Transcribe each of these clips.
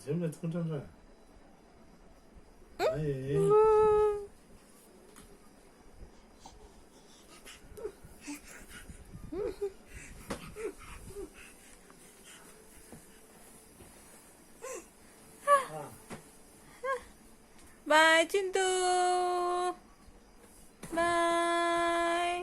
ఎంతసేపు ఎత్తుకుంటారా bye Chintu, bye.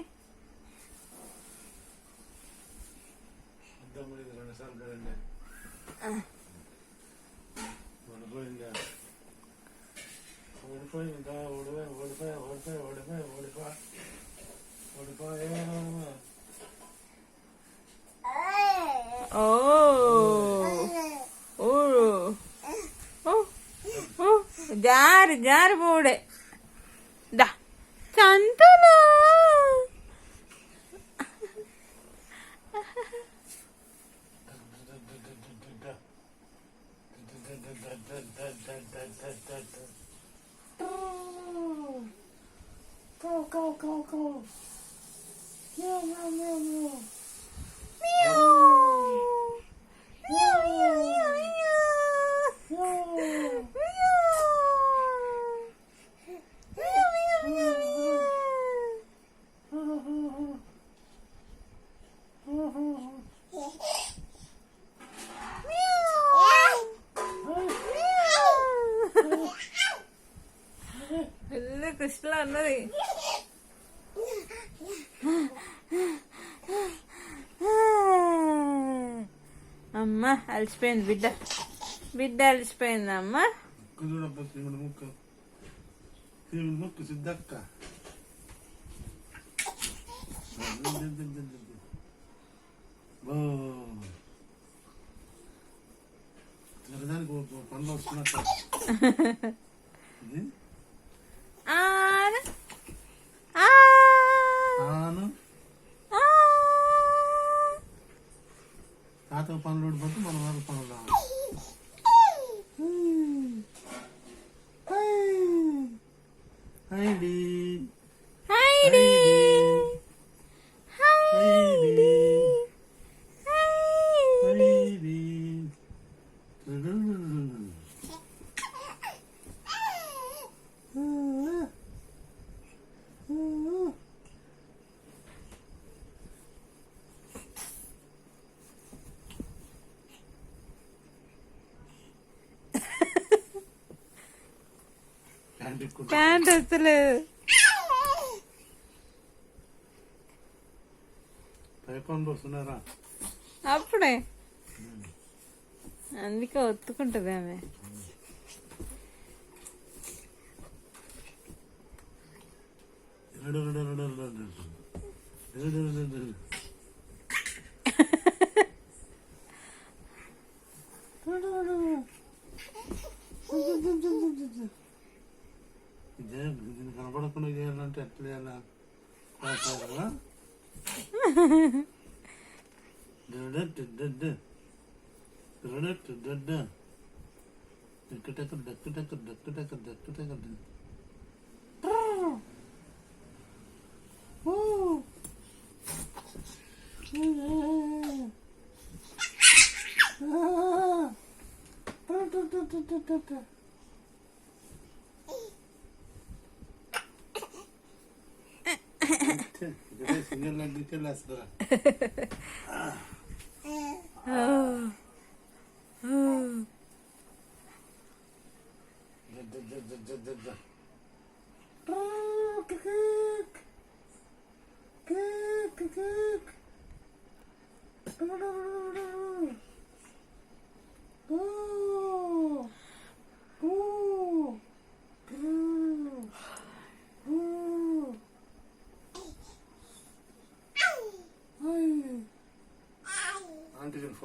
జారి జారి పోడే దా చంతలో కృష్ణ అన్నది. అమ్మ అలసిపోయింది బిడ్డ, బిడ్డ అలసిపోయింది అమ్మ. ముక్కు సిద్ధక్క తినడానికి పనులు వస్తున్నట్టు. తాత పనులు ఊడిపోతే మన వాళ్ళ పనులు రావాలి. Heidi Heidi Heidi Heidi pant వస్తలేదు. వస్తున్నారా అప్పుడే అందుకే ఒత్తుకుంటుంది ఆమె. కనపడకుండా చేయాలంటే ఎట్లా చేయాలా? సింగల్ లేస్తారా?